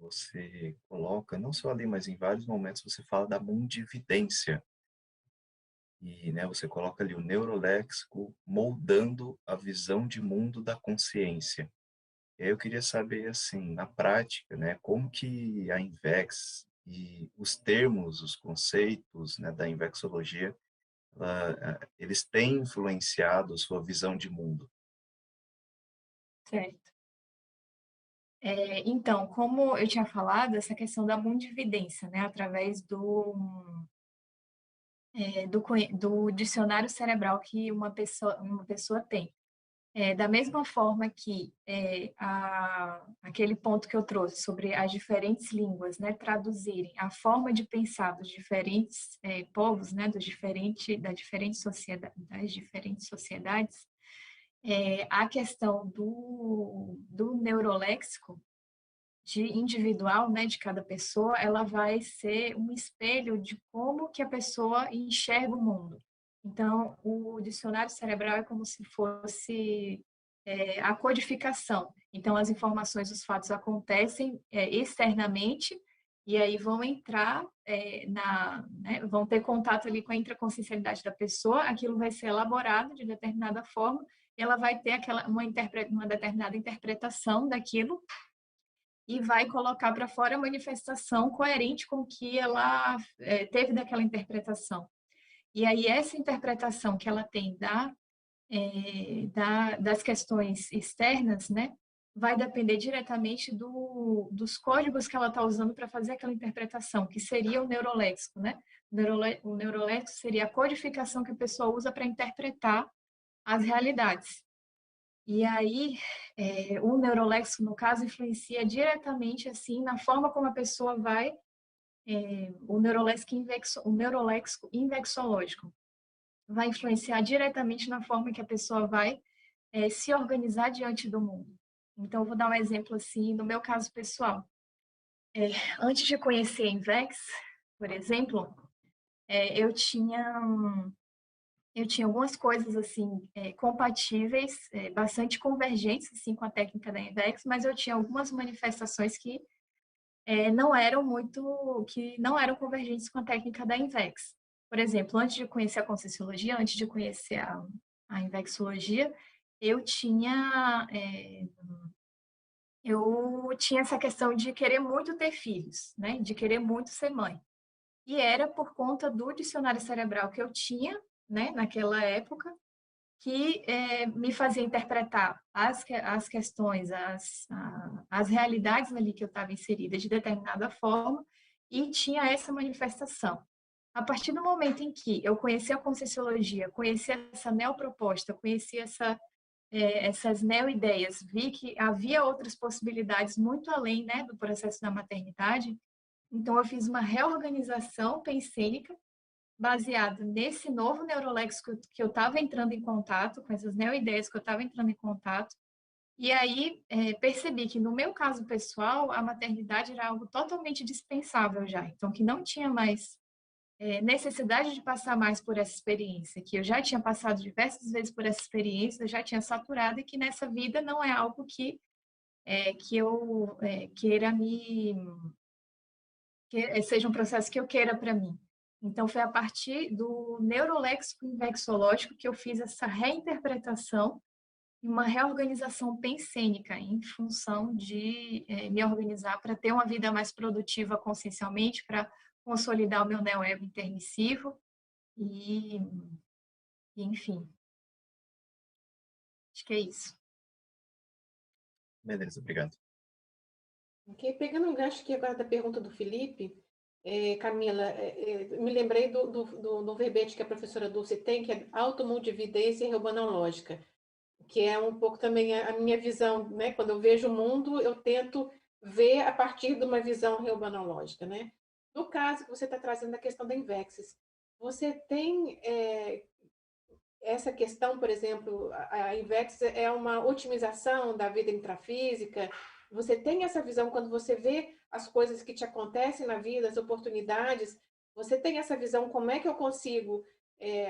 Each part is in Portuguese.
você coloca, não só ali, mas em vários momentos você fala da mundividência. E, né, você coloca ali o neuroléxico moldando a visão de mundo da consciência. E aí eu queria saber, assim, na prática, né, como que a Invex e os termos, os conceitos, né, da Invexologia, eles têm influenciado sua visão de mundo. Certo. Então, como eu tinha falado, essa questão da mundividência, né, através do dicionário cerebral que uma pessoa tem. Da mesma forma que aquele ponto que eu trouxe sobre as diferentes línguas, né, traduzirem a forma de pensar dos diferentes povos, né, das diferentes sociedades, a questão do neuroléxico individual, né, de cada pessoa, ela vai ser um espelho de como que a pessoa enxerga o mundo. Então, o dicionário cerebral é como se fosse a codificação. Então, as informações, os fatos acontecem externamente e aí vão entrar né, vão ter contato ali com a intraconsciencialidade da pessoa, aquilo vai ser elaborado de determinada forma, e ela vai ter uma determinada interpretação daquilo e vai colocar para fora a manifestação coerente com o que ela teve daquela interpretação. E aí, essa interpretação que ela tem das questões externas, né, vai depender diretamente dos códigos que ela está usando para fazer aquela interpretação, que seria o neuroléxico, né? O neuroléxico seria a codificação que a pessoa usa para interpretar as realidades. E aí, o neuroléxico, no caso, influencia diretamente, assim, na forma como a pessoa vai, o neuroléxico invexológico vai influenciar diretamente na forma que a pessoa vai se organizar diante do mundo. Então, eu vou dar um exemplo, assim, no meu caso pessoal. Antes de conhecer a Invex, por exemplo, eu tinha algumas coisas assim compatíveis, bastante convergentes assim com a técnica da Invex, mas eu tinha algumas manifestações que não eram convergentes com a técnica da Invex. Por exemplo, antes de conhecer a Conscienciologia, antes de conhecer a Invexologia, eu tinha é, eu tinha essa questão de querer muito ter filhos, né? De querer muito ser mãe. E era por conta do dicionário cerebral que eu tinha, né, naquela época, que me fazia interpretar as questões, as realidades ali que eu estava inserida de determinada forma e tinha essa manifestação. A partir do momento em que eu conheci a Conscienciologia, conheci essa neoproposta, conheci essas neo-ideias, vi que havia outras possibilidades muito além, né, do processo da maternidade, então eu fiz uma reorganização pensênica baseado nesse novo neuroléxico que eu estava entrando em contato, com essas neo-ideias que eu estava entrando em contato, e aí percebi que no meu caso pessoal, a maternidade era algo totalmente dispensável já, então que não tinha mais necessidade de passar mais por essa experiência, que eu já tinha passado diversas vezes por essa experiência, eu já tinha saturado e que nessa vida não é algo que eu queira seja um processo que eu queira para mim. Então, foi a partir do neuroléxico invexológico que eu fiz essa reinterpretação e uma reorganização pensênica em função de me organizar para ter uma vida mais produtiva consciencialmente, para consolidar o meu neo-ego intermissivo e, enfim, acho que é isso. Beleza, obrigado. Ok, pegando um gancho aqui agora da pergunta do Felipe, Camila, me lembrei do verbete que a professora Dulce tem, que é automundividência reumanológica, que é um pouco também a minha visão, né? Quando eu vejo o mundo, eu tento ver a partir de uma visão reumanológica, né? No caso que você está trazendo a questão da Invexis, você tem essa questão, por exemplo, a Invex é uma otimização da vida intrafísica. Você tem essa visão quando você vê as coisas que te acontecem na vida, as oportunidades. Você tem essa visão, como é que eu consigo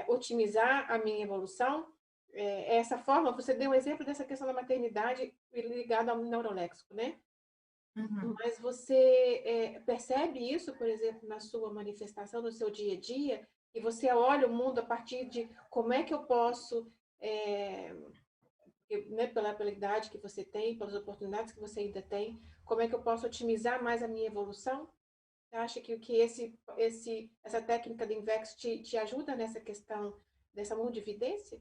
otimizar a minha evolução? Essa forma, você deu um exemplo dessa questão da maternidade ligada ao neuroléxico, né? Uhum. Mas você percebe isso, por exemplo, na sua manifestação, no seu dia a dia, e você olha o mundo a partir de como é que eu posso, é, né, pela idade que você tem, pelas oportunidades que você ainda tem, como é que eu posso otimizar mais a minha evolução? Você acha que essa técnica do INVEX te ajuda nessa questão dessa mundividência,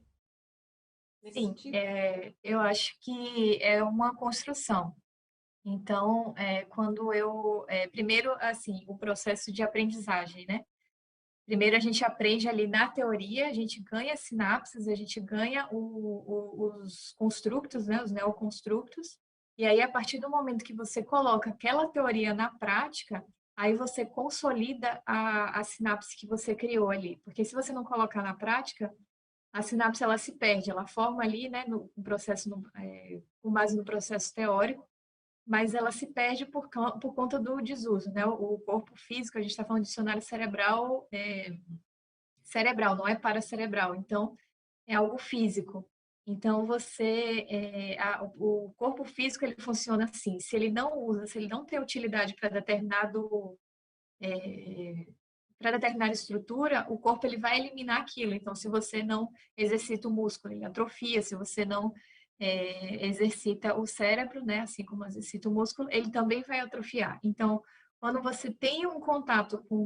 nesse Sim, sentido? eu acho que é uma construção. Então, quando primeiro, assim, o processo de aprendizagem, né? Primeiro a gente aprende ali na teoria, a gente ganha sinapses, a gente ganha os constructos, né? Os neoconstructos. E aí, a partir do momento que você coloca aquela teoria na prática, aí você consolida a sinapse que você criou ali. Porque se você não colocar na prática, a sinapse ela se perde, ela forma ali, né, no processo, com base no processo teórico, mas ela se perde por conta do desuso, né? O corpo físico, a gente está falando de dicionário cerebral, cerebral, não é paracerebral, então é algo físico. Então o corpo físico ele funciona assim, se ele não usa, se ele não tem utilidade para determinada estrutura, o corpo ele vai eliminar aquilo. Então, se você não exercita o músculo, ele atrofia. Se você não exercita o cérebro, né, assim como exercita o músculo, ele também vai atrofiar. Então, quando você tem um contato com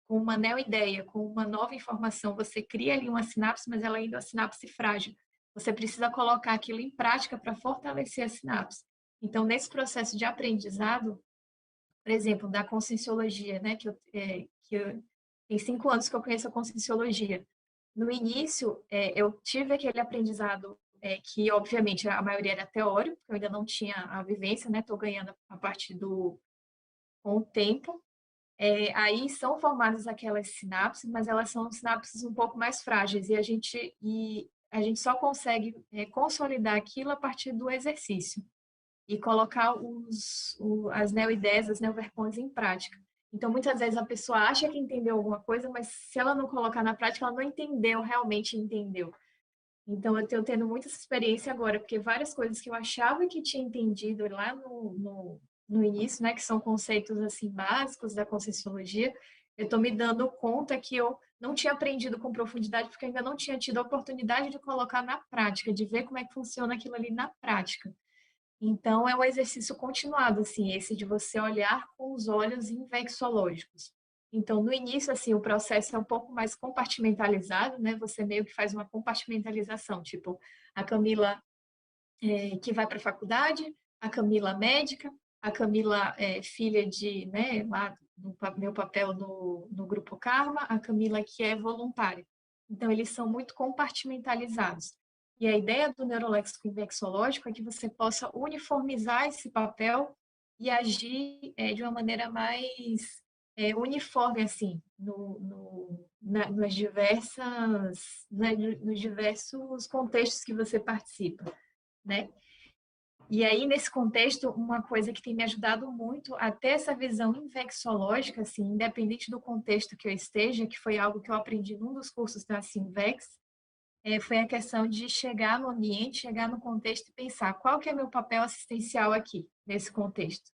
uma neo-ideia, com uma nova informação, você cria ali uma sinapse, mas ela ainda é uma sinapse frágil. Você precisa colocar aquilo em prática para fortalecer a sinapse. Então, nesse processo de aprendizado, por exemplo, da conscienciologia, né, tem 5 anos que eu conheço a conscienciologia. No início, eu tive aquele aprendizado que, obviamente, a maioria era teórico, porque eu ainda não tinha a vivência, né, estou ganhando a partir com o tempo. Aí são formadas aquelas sinapses, mas elas são sinapses um pouco mais frágeis, e a gente só consegue consolidar aquilo a partir do exercício e colocar as neoideias, as neoverpões em prática. Então, muitas vezes a pessoa acha que entendeu alguma coisa, mas se ela não colocar na prática, ela não entendeu, realmente entendeu. Então, eu estou tendo muita experiência agora, porque várias coisas que eu achava que tinha entendido lá no início, né, que são conceitos assim básicos da Conscienciologia, eu estou me dando conta que eu não tinha aprendido com profundidade, porque eu ainda não tinha tido a oportunidade de colocar na prática, de ver como é que funciona aquilo ali na prática. Então, é um exercício continuado, assim, esse de você olhar com os olhos infecciológicos. Então, no início, assim, o processo é um pouco mais compartimentalizado, né? Você meio que faz uma compartimentalização, tipo, a Camila que vai para a faculdade, a Camila médica, a Camila filha de, né, lá no meu papel no Grupo Karma, a Camila que é voluntária. Então, eles são muito compartimentalizados. E a ideia do neuroléxico infecciológico é que você possa uniformizar esse papel e agir de uma maneira mais uniforme, assim, nos diversos contextos que você participa, né? E aí, nesse contexto, uma coisa que tem me ajudado muito a ter essa visão infecciológica, assim, independente do contexto que eu esteja, que foi algo que eu aprendi num dos cursos da Sinvex, foi a questão de chegar no ambiente, chegar no contexto e pensar qual que é meu papel assistencial aqui, nesse contexto.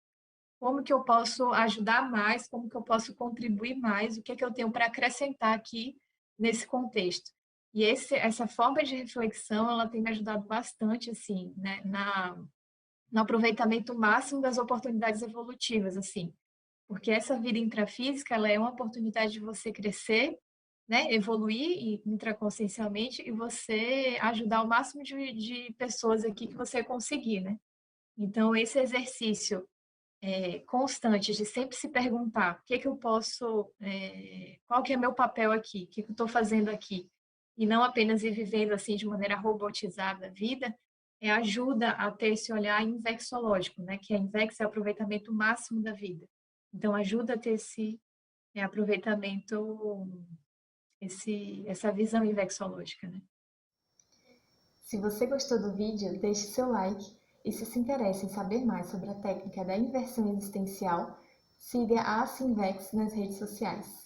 Como que eu posso ajudar mais, como que eu posso contribuir mais, o que é que eu tenho para acrescentar aqui nesse contexto. E essa forma de reflexão, ela tem me ajudado bastante, assim, né, no aproveitamento máximo das oportunidades evolutivas, assim. Porque essa vida intrafísica, ela é uma oportunidade de você crescer, né, evoluir intraconsciencialmente e você ajudar o máximo de pessoas aqui que você conseguir, né? Então, esse exercício constante de sempre se perguntar o que que eu posso, qual que é meu papel aqui, o que que eu estou fazendo aqui, e não apenas ir vivendo assim de maneira robotizada a vida, ajuda a ter esse olhar invexológico, né? Que a invex é o aproveitamento máximo da vida. Então ajuda a ter esse aproveitamento, essa visão invexológica, né? Se você gostou do vídeo, deixe seu like e se interessa em saber mais sobre a técnica da inversão existencial, siga a Sinvex nas redes sociais.